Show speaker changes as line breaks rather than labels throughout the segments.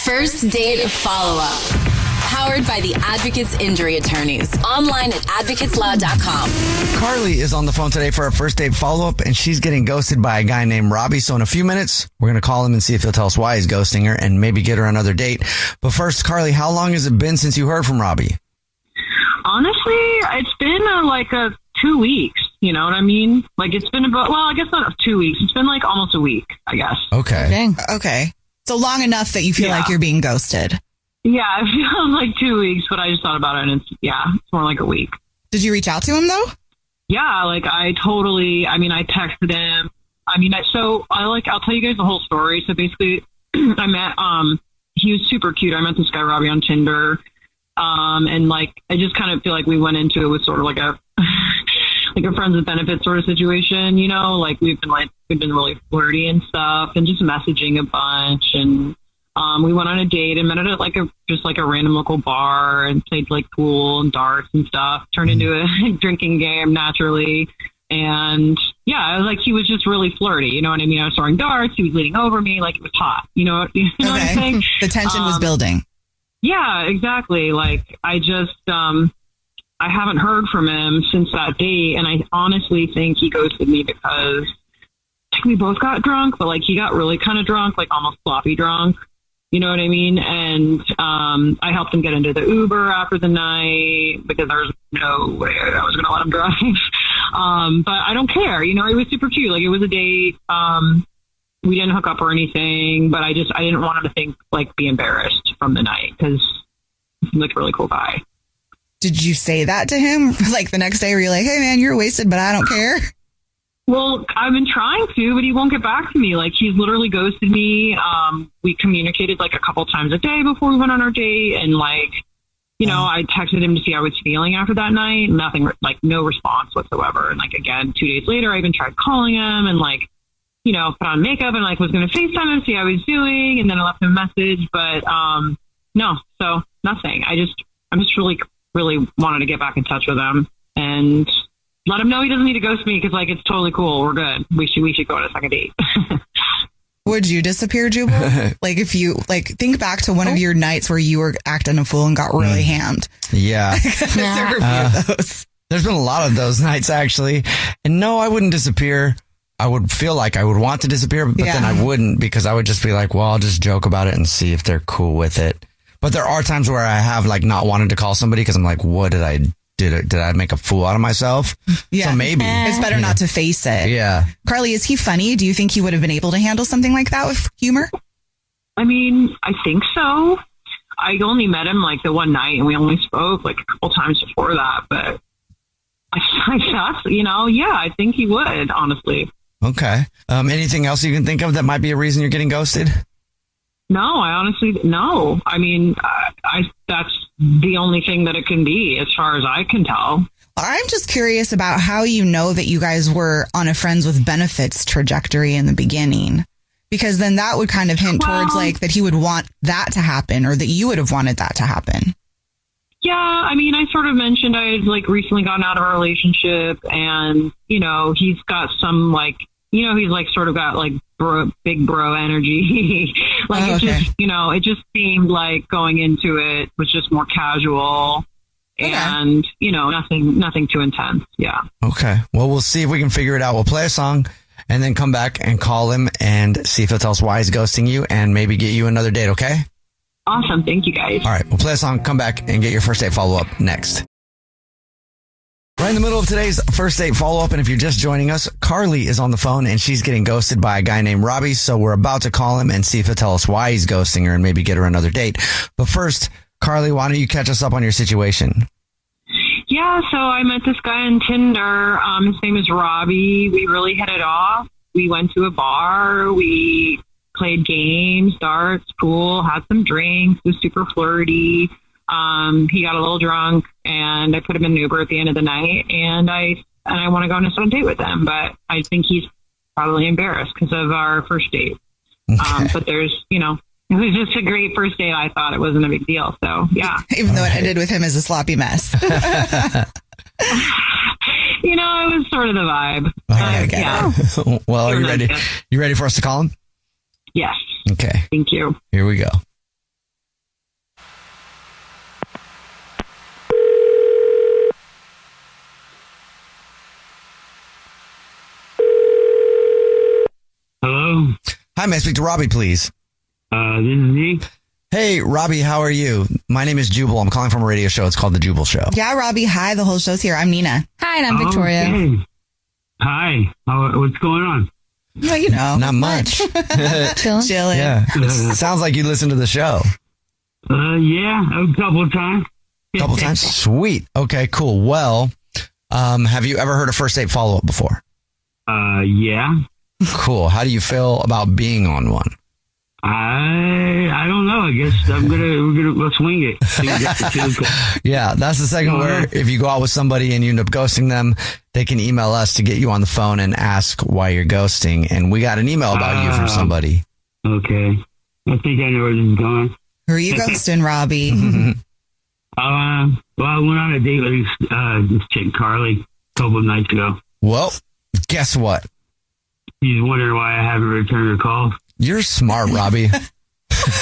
First date follow-up. Powered by the Advocates Injury Attorneys. Online at advocateslaw.com.
Carly is on the phone today for a first date follow-up, and she's getting ghosted by a guy named Robbie. So in a few minutes, we're going to call him and see if he'll tell us why he's ghosting her and maybe get her another date. But first, Carly, how long has it been since you heard from Robbie?
Honestly, it's been like 2 weeks. You know what I mean? Like it's been about, well, I guess not 2 weeks. It's been like almost a week, I guess.
Okay.
Okay. So long enough that you feel like you're being ghosted.
Yeah, it feels like 2 weeks, but I just thought about it and it's more like a week.
Did you reach out to him though?
Yeah, like I texted him. I'll tell you guys the whole story. So basically I met, he was super cute. I met this guy, Robbie, on Tinder. And like, I just kind of feel like we went into it with sort of like a, like a friends with benefits sort of situation, you know, like we've been really flirty and stuff and just messaging a bunch. And, we went on a date and met at a random local bar and played like pool and darts and stuff, turned into a drinking game naturally. And yeah, I was like, he was just really flirty. You know what I mean? I was throwing darts. He was leaning over me. Like it was hot. You know what I'm saying?
The tension was building.
Yeah, exactly. Like I just, I haven't heard from him since that date. And I honestly think he ghosted me because I think we both got drunk, but like he got really kind of drunk, like almost sloppy drunk. You know what I mean? And I helped him get into the Uber after the night because there was no way I was going to let him drive. But I don't care. You know, it was super cute. Like it was a date. We didn't hook up or anything, but I didn't want him to be embarrassed from the night because he seemed like a really cool guy.
Did you say that to him? Like the next day were you like, hey man, you're wasted, but I don't care?
Well, I've been trying to, but he won't get back to me. Like he's literally ghosted me. We communicated like a couple times a day before we went on our date. And like, you know, I texted him to see how he was feeling after that night. Nothing, like no response whatsoever. And like, again, 2 days later, I even tried calling him and like, you know, put on makeup and like was going to FaceTime him, see how he's doing. And then I left him a message, but no, so nothing. I just really wanted to get back in touch with him and let him know he doesn't need to ghost me because like it's totally cool. We're good. We should go on a second date.
Would you disappear, Jubal? Like if you think back to one of your nights where you were acting a fool and got really hammed.
Yeah.
There were a few of those.
There's been a lot of those nights actually. And no, I wouldn't disappear. I would feel like I would want to disappear, but then I wouldn't because I would just be like, well, I'll just joke about it and see if they're cool with it. But there are times where I have like not wanted to call somebody because I'm like, what did I did I make a fool out of myself?
Yeah.
So maybe.
It's better not to face it.
Yeah.
Carly, is he funny? Do you think he would have been able to handle something like that with humor?
I mean, I think so. I only met him like the one night and we only spoke like a couple times before that. But I guess, you know, yeah, I think he would, honestly.
Okay. Anything else you can think of that might be a reason you're getting ghosted?
No, I honestly, no. I mean, that's the only thing that it can be as far as I can tell.
I'm just curious about how you know that you guys were on a friends with benefits trajectory in the beginning, because then that would kind of hint towards like that he would want that to happen or that you would have wanted that to happen.
Yeah, I mean, I sort of mentioned I had like recently gotten out of a relationship and, you know, he's got some like, you know, he's like sort of got like big bro energy. Like just, you know, it just seemed like going into it was just more casual and, you know, nothing too intense. Yeah.
Okay. Well, we'll see if we can figure it out. We'll play a song and then come back and call him and see if he'll tell us why he's ghosting you and maybe get you another date. Okay.
Awesome. Thank you guys.
All right. We'll play a song, come back and get your first date follow up next. Right in the middle of today's first date follow-up, and if you're just joining us, Carly is on the phone, and she's getting ghosted by a guy named Robbie, so we're about to call him and see if he'll tell us why he's ghosting her and maybe get her another date. But first, Carly, why don't you catch us up on your situation?
Yeah, so I met this guy on Tinder. His name is Robbie. We really hit it off. We went to a bar. We played games, darts, pool, had some drinks. It was super flirty. He got a little drunk and I put him in an Uber at the end of the night and I want to go on a second date with him, but I think he's probably embarrassed because of our first date. Okay. But there's, you know, it was just a great first date. I thought it wasn't a big deal. So yeah.
Even though it ended with him as a sloppy mess.
You know, it was sort of the vibe.
Okay.
Yeah.
Well, are you ready? You ready for us to call him?
Yes.
Okay.
Thank you.
Here we go. Hi, may I speak to Robbie, please?
This is he.
Hey, Robbie, how are you? My name is Jubal. I'm calling from a radio show. It's called The Jubal Show.
Yeah, Robbie. Hi, the whole show's here. I'm Nina.
Hi, and I'm Victoria.
Okay. Hi. What's going on?
Well, you know.
Not much.
Chilling.
Yeah. Sounds like you listen to the show.
Yeah, a couple of times.
Couple times? Sweet. Okay, cool. Well, have you ever heard a first date follow-up before?
Yeah.
Cool. How do you feel about being on one?
I don't know. I guess we'll swing it.
Yeah, that's the second where if you go out with somebody and you end up ghosting them, they can email us to get you on the phone and ask why you're ghosting. And we got an email about you from somebody.
Okay. I think I know where this is going.
Who are you ghosting, Robbie?
Well, I went on a date with this chick, Carly, a couple of nights ago.
Well, guess what?
She's wondering why I haven't returned her calls.
You're smart, Robbie.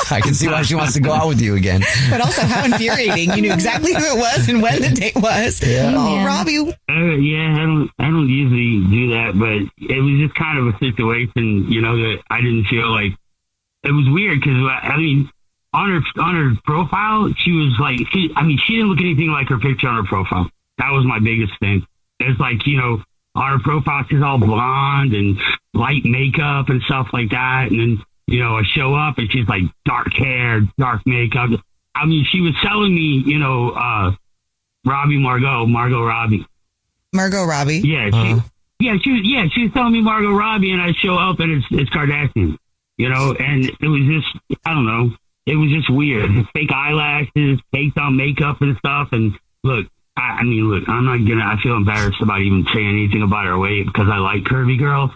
I can see why she wants to go out with you again.
But also, how infuriating. You knew exactly who it was and when the date was.
Yeah.
Oh, Robbie.
Yeah, I don't usually do that, but it was just kind of a situation, that I didn't feel like it was weird because, on her profile, she was like, she didn't look anything like her picture on her profile. That was my biggest thing. It's like, on her profile, she's all blonde and light makeup and stuff like that. And then, I show up and she's like dark hair, dark makeup. She was selling me, Margot Robbie.
Margot Robbie?
Yeah. She was telling me Margot Robbie, and I show up and it's Kardashian, and it was just, I don't know. It was just weird. Fake eyelashes, faked on makeup and stuff. And look, I feel embarrassed about even saying anything about her weight because I like curvy girls.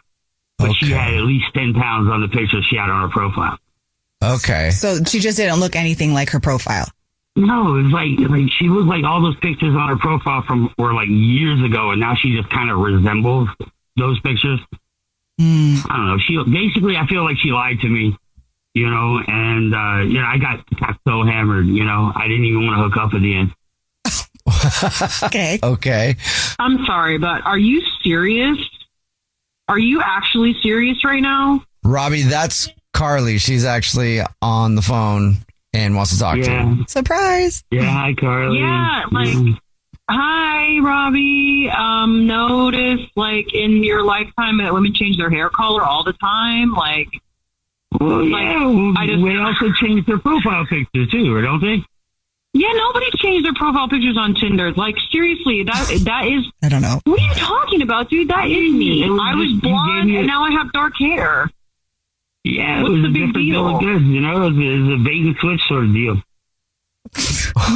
But she had at least 10 pounds on the picture she had on her profile.
Okay.
So she just didn't look anything like her profile.
No, it was like she looked like all those pictures on her profile were like years ago, and now she just kind of resembles those pictures. I don't know. I feel like she lied to me, and I got so hammered, I didn't even want to hook up at the end.
Okay.
I'm sorry, but are you serious? Are you actually serious right now?
Robbie, that's Carly. She's actually on the phone and wants to talk to you.
Surprise.
Yeah, hi, Carly.
Yeah, hi, Robbie. Notice, in your lifetime that women change their hair color all the time.
They also change their profile picture too, don't they?
Yeah, nobody changed their profile pictures on Tinder. Seriously, that is...
I don't know.
What are you talking about, dude? That is me. I was blonde, and now I have dark hair.
Yeah,
what's the big deal?
Good, it was a bait and switch sort of deal.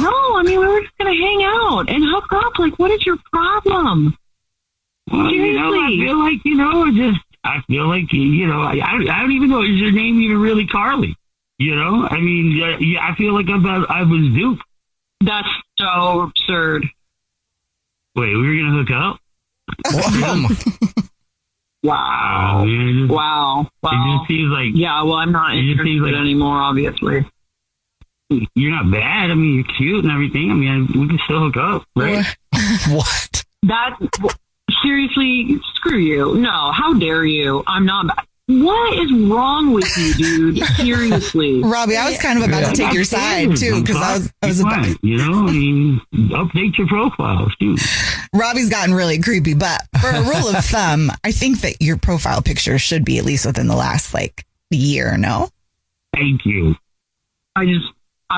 No, we were just going to hang out and hook up. What is your problem?
Well,
Seriously.
I feel like, I don't even know, is your name even really Carly? I feel like I was duped.
That's so absurd.
Wait, we were going to hook up?
Wow. Wow.
It just seems like...
Yeah, well, I'm not interested anymore, obviously.
You're not bad. You're cute and everything. We can still hook up, right?
What?
Seriously, screw you. No, how dare you? I'm not bad. What is wrong with you, dude? Seriously.
Robbie, I was kind of about to take your side, too, because I was about...
update your profile, too.
Robbie's gotten really creepy, but for a rule of thumb, I think that your profile picture should be at least within the last, year, no?
Thank you.
I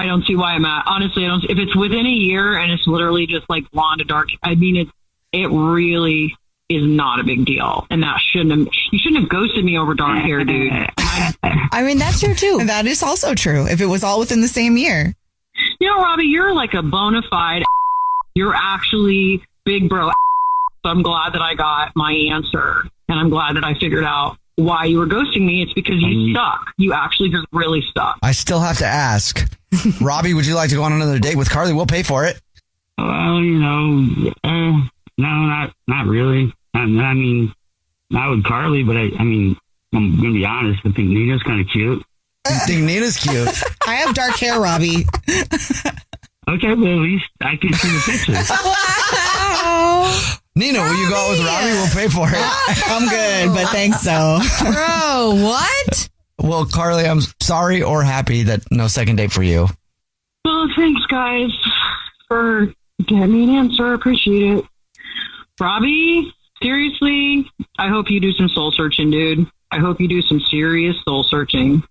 don't see why I'm at. Honestly, I don't. If it's within a year and it's literally just blonde to dark, it really is not a big deal. And you shouldn't have ghosted me over dark hair, dude.
That's true too.
And that is also true. If it was all within the same year.
Robbie, you're a bona fide. You're actually big bro. So I'm glad that I got my answer. And I'm glad that I figured out why you were ghosting me. It's because you suck. You actually just really suck.
I still have to ask. Robbie, would you like to go on another date with Carly? We'll pay for it.
Well, no, not really. Not with Carly, but I'm going to be honest. I think Nina's kind of cute.
You think Nina's cute?
I have dark hair, Robbie.
Okay, well, at least I can see the pictures.
Wow.
Nina, will you go out with Robbie? We'll pay for it.
I'm good, but thanks, so.
Bro, what?
Well, Carly, I'm sorry or happy that no second date for you.
Well, thanks, guys, for getting me an answer. I appreciate it. Robbie, seriously, I hope you do some soul searching, dude. I hope you do some serious soul searching.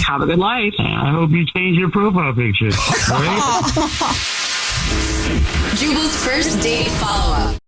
Have a good life.
I hope you change your profile picture. Right?
Jubal's first date follow-up.